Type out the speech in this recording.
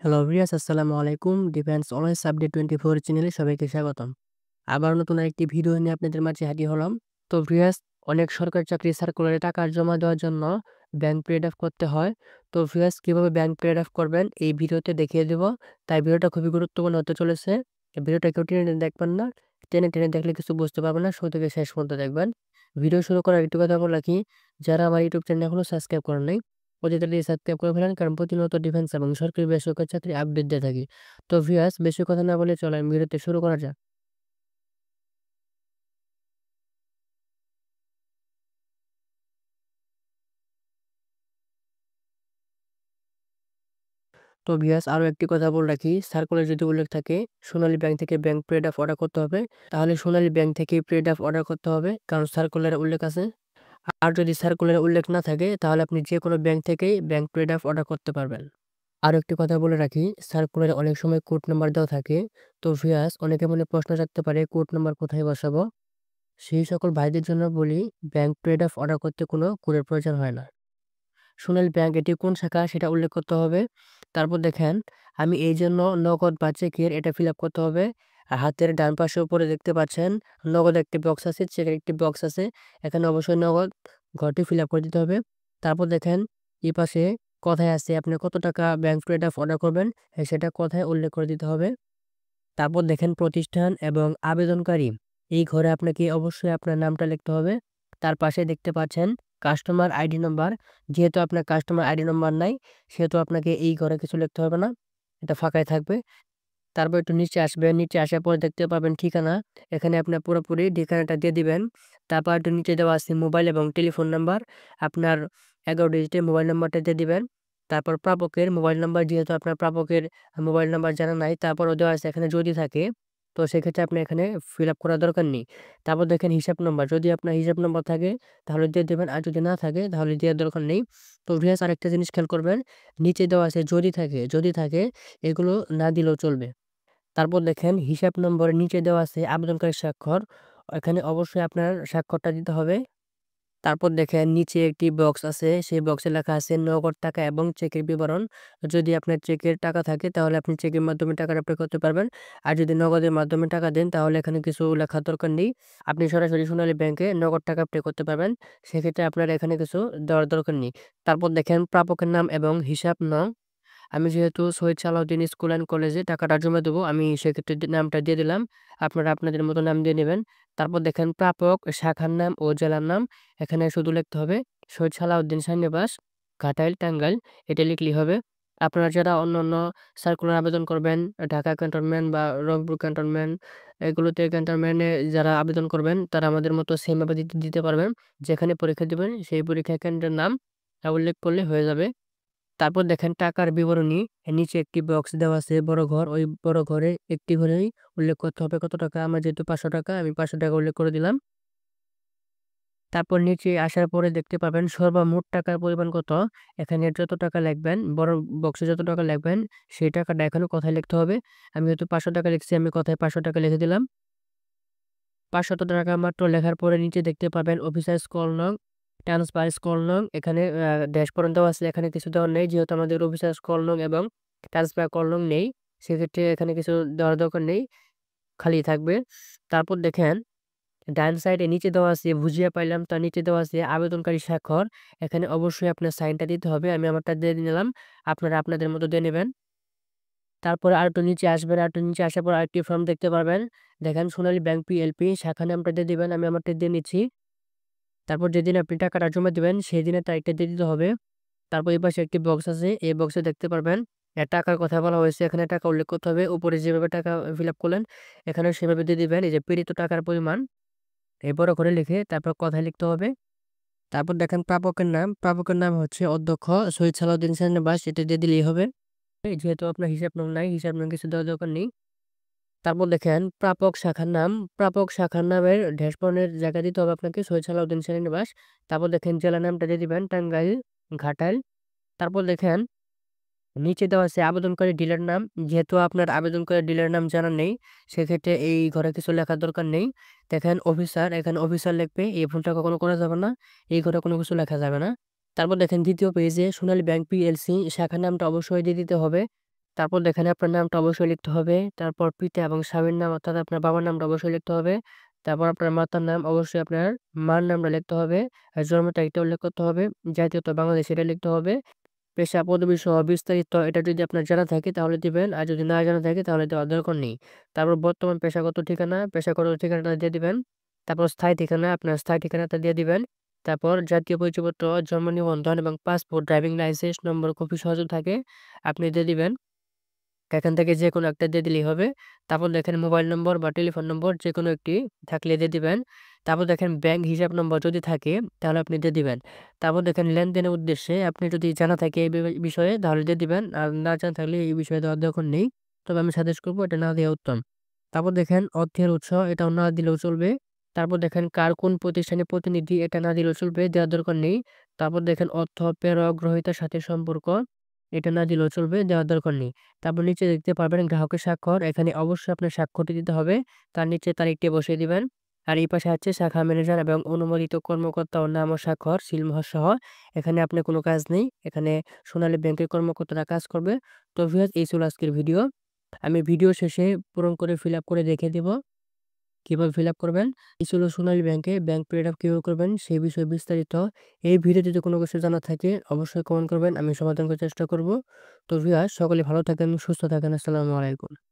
Hello viewers, আসসালামু আলাইকুম। Defence always update 24 চ্যানেলে সবাইকে স্বাগতম। আবার নতুন আরেকটি ভিডিও নিয়ে আপনাদের মাঝে হাজির হলাম। তো ভিউয়ার্স, অনেক সরকারি চাকরি সার্কুলারে টাকা জমা দেওয়ার জন্য ব্যাংক পেড অফ করতে হয়। তো ভিউয়ার্স, কিভাবে ব্যাংক পেড অফ করবেন এই ভিডিওতে দেখিয়ে দেব। তাই ভিডিওটা খুবই গুরুত্বপূর্ণ হতে চলেছে। ভিডিওটা কেউ টেনে দেখবেন না। টেনে দেখলে কিছু বুঝতে পারবেন না। শুরু থেকে শেষ পর্যন্ত দেখবেন। ভিডিও শুরু করার একটু কথা বলে রাখি, যারা আমার ইউটিউব চ্যানেল এখনো সাবস্ক্রাইব করেন নাই অতি তাড়াতাড়ি সাবস্ক্রাইব করে ফেলেন, কারণ প্রতিনিয়ত ডিফেন্স এবং সরকারি বেসরকারি চাকরি আপডেট দিয়ে থাকি। তো ভিউয়ার্স, বেশি কথা না বলে চলেন ভিডিওতে শুরু করা যাক। তো ভিউয়ার্স, আরো একটি কথা বলে রাখি, সার্কুলার যদি উল্লেখ থাকে সোনালী ব্যাংক থেকে ব্যাংক পেড অফ অর্ডার করতে হবে, তাহলে সোনালী ব্যাংক থেকে পেড অফ অর্ডার করতে হবে, কারণ সার্কুলারে উল্লেখ আছে। আর যদি সার্কুলারে উল্লেখ না থাকে তাহলে আপনি যে কোনো ব্যাংক থেকেই ব্যাংক পেড অফ অর্ডার করতে পারবেন। আরো একটি কথা বলে রাখি, সার্কুলারে অনেক সময় কোড নাম্বার দেওয়া থাকে। তো ভিউয়ার্স, অনেকে মনে প্রশ্ন রাখতে পারে কোড নাম্বার কোথায় বসাবো। সেই সকল ভাইদের জন্য বলি, ব্যাংক পেড অফ অর্ডার করতে কোনো কোডের প্রয়োজন হয় না। সোনালী ব্যাংক এটি কোন শাখা সেটা উল্লেখ করতে হবে। তারপর দেখেন, আমি এই জন্য নগদ বা চেকের এটা ফিল আপ করতে হবে। আর হাতের ডান পাশে উপরে দেখতে পাচ্ছেন নগদ একটি বক্স আছে, চেকের একটি বক্স আছে। এখানে অবশ্যই নগদ ঘরটি ফিল আপ করে দিতে হবে। তারপর দেখেন এই পাশে কথায় আছে আপনি কত টাকা ব্যাংক পেড অফ অর্ডার করবেন, সেটা কথায় উল্লেখ করে দিতে হবে। তারপর দেখেন প্রতিষ্ঠান এবং আবেদনকারী, এই ঘরে আপনাকে অবশ্যই আপনার নামটা লিখতে হবে। তার পাশে দেখতে পাচ্ছেন কাস্টমার আইডি নাম্বার। যেহেতু আপনার কাস্টমার আইডি নাম্বার নাই, সেহেতু আপনাকে এই ঘরে কিছু লিখতে হবে না, এটা ফাঁকাই থাকবে। তারপর একটু নিচে আসবেন, নিচে আসার পরে দেখতে পাবেন ঠিকানা। এখানে আপনার পুরোপুরি ঠিকানাটা দিয়ে দিবেন। তারপর একটু নিচে দেওয়া আছে মোবাইল এবং টেলিফোন নাম্বার। আপনার 11 ডিজিটের মোবাইল নাম্বারটা দিয়ে দিবেন। তারপর প্রাপকের মোবাইল নাম্বার, যেহেতু আপনার প্রাপকের মোবাইল নাম্বার জানা নাই, তারপরও দেওয়া আছে এখানে যদি থাকে, তো সেক্ষেত্রে আপনি এখানে ফিল আপ করার দরকার নেই। তারপর দেখেন হিসাব নাম্বার, যদি আপনার হিসাব নাম্বার থাকে তাহলে দিয়ে দেবেন, আর যদি না থাকে তাহলে দেওয়ার দরকার নেই। তো ভিউয়ার্স, আরেকটা জিনিস খেয়াল করবেন, নিচে দেওয়া আছে যদি থাকে এগুলো না দিলেও চলবে। তারপর দেখেন হিসাব নম্বরের নিচে দেওয়া আছে আবেদনকারীর স্বাক্ষর। এখানে অবশ্যই আপনার স্বাক্ষরটা দিতে হবে। তারপর দেখেন নিচে একটি বক্স আছে, সেই বক্সে লেখা আছে নগদ টাকা এবং চেকের বিবরণ। যদি আপনার চেকের টাকা থাকে তাহলে আপনি চেকের মাধ্যমে টাকাটা পে করতে পারবেন। আর যদি নগদের মাধ্যমে টাকা দেন তাহলে এখানে কিছু লেখার দরকার নেই। আপনি সরাসরি সোনালী ব্যাংকে নগদ টাকা পে করতে পারবেন। সেক্ষেত্রে আপনার এখানে কিছু দেওয়ার দরকার নেই। তারপর দেখেন প্রাপকের নাম এবং হিসাব নং। আমি যেহেতু শহীদ সালাউদ্দিন স্কুল অ্যান্ড কলেজে টাকাটা জমা দেবো, আমি সেক্ষেত্রে নামটা দিয়ে দিলাম। আপনারা আপনাদের মতো নাম দিয়ে নেবেন। তারপর দেখেন প্রাপক, শাখার নাম ও জেলার নাম। এখানে শুধু লিখতে হবে শহীদ সালাউদ্দিন শাহনেবাস, ঘাটাইল, টাঙ্গাইল, এটা লিখলেই হবে। আপনারা যারা অন্য সার্কুলার আবেদন করবেন, ঢাকা ক্যান্টনমেন্ট বা রংপুর ক্যান্টনমেন্ট, এগুলোতে ক্যান্টনমেন্টে যারা আবেদন করবেন তারা আমাদের মতো সেমভাবে দিতে পারবেন। যেখানে পরীক্ষা দিবেন সেই পরীক্ষা কেন্দ্রের নাম উল্লেখ করলে হয়ে যাবে। তারপর দেখেন টাকার বিবরণী। এর নিচে একটি বক্স দেওয়া আছে বড় ঘর। ওই বড় ঘরে একটি ঘরেই উল্লেখ করতে হবে কত টাকা। আমার যেহেতু ৫০০ টাকা, আমি ৫০০ টাকা উল্লেখ করে দিলাম। তারপর নিচে আসার পরে দেখতে পাবেন সর্বমোট টাকার পরিমাণ কত। এখানে যত টাকা লিখবেন, বড় বক্সে যত টাকা লিখবেন সেই টাকাটা এখানে কথায় লিখতে হবে। আমি যেহেতু ৫০০ টাকা লিখছি, আমি কথায় ৫০০ টাকা লিখে দিলাম। ৫০০ টাকা মাত্র লেখার পরে নিচে দেখতে পাবেন অফিসার স্কল নং, ট্রান্সফার স্কল নং। এখানে ড্যাশ পয়েন্ট দেওয়া আছে, এখানে কিছু দেওয়ার নেই। যেহেতু আমাদের অফিসার স্কল নং এবং ট্রান্সফার কল নং নেই, সেক্ষেত্রে এখানে কিছু দেওয়ার দরকার নেই, খালি থাকবে। তারপর দেখেন ডান সাইডে নিচে দেওয়া আছে বুঝিয়ে পাইলাম, তার নিচে দেওয়া আছে আবেদনকারী স্বাক্ষর। এখানে অবশ্যই আপনার সাইনটা দিতে হবে। আমি আমারটা দিয়ে নিলাম, আপনারা আপনাদের মতো দিয়ে নেবেন। তারপরে আরেকটু নিচে আসবেন, আরেকটু নিচে আসার পর আরেকটি ফর্ম দেখতে পারবেন। দেখেন সোনালী ব্যাংক পিএলপি, শাখা নামটা দিয়ে দিবেন। আমি আমারটা দিয়ে নিচ্ছি। তারপর যেদিন আপনি টাকাটা জমা দিবেন সেই দিনের তারিখটা দিয়ে দিতে হবে। তারপর এই পাশে একটি বক্স আছে, এই বক্সে দেখতে পারবেন টাকার কথা বলা হয়েছে। এখানে টাকা উল্লেখ করতে হবে। উপরে যেভাবে টাকা ফিল আপ করলেন এখানে সেভাবে দিয়ে দিবেন। এই যে প্রেরিত টাকার পরিমাণ এই বড় করে লিখে তারপর কথায় লিখতে হবে। তারপর দেখেন প্রাপকের নাম হচ্ছে অধ্যক্ষ শহীদ সালাউদ্দিন শাহনেবাস, এটা দিয়ে দিলেই হবে। যেহেতু আপনার হিসাব নাম নাই, হিসাব নাম কিছু দেওয়ার দরকার নেই। তারপর দেখেন প্রাপক শাখার নামের ড্যাশবোর্ডের জায়গা দিতে হবে আপনাকে শহীদ সালাউদ্দিন শাহনেবাস। তারপর দেখেন জেলা নামটা দিয়ে দিবেন টাঙ্গাইল, ঘাটাইল। তারপর দেখেন নিচে দেওয়া আছে আবেদনকারী ডিলার নাম। যেহেতু আপনার আবেদনকারী ডিলার নাম জানা নেই, সেক্ষেত্রে এই ঘরে কিছু লেখার দরকার নেই। দেখেন অফিসার, এখানে অফিসার লিখবে, এই ভুলটা কখনো করা যাবে না, এই ঘরে কোনো কিছু লেখা যাবে না। তারপর দেখেন দ্বিতীয় পেজে সোনালী ব্যাংক পিএলসি শাখার নামটা অবশ্যই দিয়ে দিতে হবে। তারপর দেখেন আপনার নামটা অবশ্যই লিখতে হবে। তারপর পিতা এবং স্বামীর নাম অর্থাৎ আপনার বাবার নামটা অবশ্যই লিখতে হবে। তারপর আপনার মাতার নাম অবশ্যই আপনার মার নামটা লিখতে হবে। আর জন্ম তারিখটা উল্লেখ করতে হবে। জাতীয়তা বাংলাদেশ এটা লিখতে হবে। পেশা, পদবি সহ বিস্তারিত এটা যদি আপনার জানা থাকে তাহলে দিবেন। আর যদি না জানা থাকে তাহলে দেওয়ার দরকার নেই। তারপর বর্তমান পেশাগত ঠিকানাটা দিয়ে দিবেন। তারপর স্থায়ী ঠিকানা, আপনার স্থায়ী ঠিকানাটা দিয়ে দিবেন। তারপর জাতীয় পরিচয়পত্র, জন্ম নিবন্ধন এবং পাসপোর্ট, ড্রাইভিং লাইসেন্স নম্বর কপি সহ যদি থাকে আপনি দিয়ে দিবেন। এখান থেকে যেকোনো একটা দিয়ে দিলেই হবে। তারপর দেখেন মোবাইল নম্বর বা টেলিফোন নম্বর যেকোনো একটি থাকলে দিয়ে দিবেন। তারপর দেখেন ব্যাংক হিসাব নম্বর যদি থাকে তাহলে আপনি দিয়ে দিবেন। তারপর দেখেন লেনদেনের উদ্দেশ্যে আপনি যদি জানা থাকে এই বিষয়ে তাহলে দিয়ে দিবেন। আর না জানা থাকলে এই বিষয়ে দেওয়ার দরকার নেই। তবে আমি সাজেস্ট করব এটা না দেওয়া উত্তম। তারপর দেখেন অর্থের উৎস এটাও না দিলেও চলবে। তারপর দেখেন কার কোন প্রতিষ্ঠানের প্রতিনিধি এটা না দিলেও চলবে, দেওয়ার দরকার নেই। তারপর দেখেন অর্থ প্রেরক গ্রহীতার সাথে সম্পর্ক এটা না দিলেও চলবে, দেওয়ার দরকার নেই। তারপর নিচে দেখতে পারবেন গ্রাহকের স্বাক্ষর। এখানে অবশ্যই আপনার স্বাক্ষরটি দিতে হবে। তার নিচে তারিখটি বসিয়ে দিবেন। আর এই পাশে আছে শাখা ম্যানেজার এবং অনুমোদিত কর্মকর্তার নাম ও স্বাক্ষর সিলমোহর সহ। এখানে আপনার কোনো কাজ নেই। এখানে সোনালী ব্যাংকের কর্মকর্তারা কাজ করবে। তো ভিউয়ার্স এই ছিল আজকের ভিডিও। আমি ভিডিও শেষে পূরণ করে ফিল আপ করে দেখিয়ে দিব কিভাবে ফিল আপ করবেন। এই ছিল সোনালী ব্যাংকে ব্যাংক পেড আপ কিভাবে করবেন সেই বিষয়ে বিস্তারিত। এই ভিডিওতে যদি কোনো কিছু জানা থাকে অবশ্যই কমেন্ট করবেন। আমি সমাধান করার চেষ্টা করব। তো ভিউয়ার্স সকলে ভালো থাকেন, সুস্থ থাকেন। আসসালামু আলাইকুম।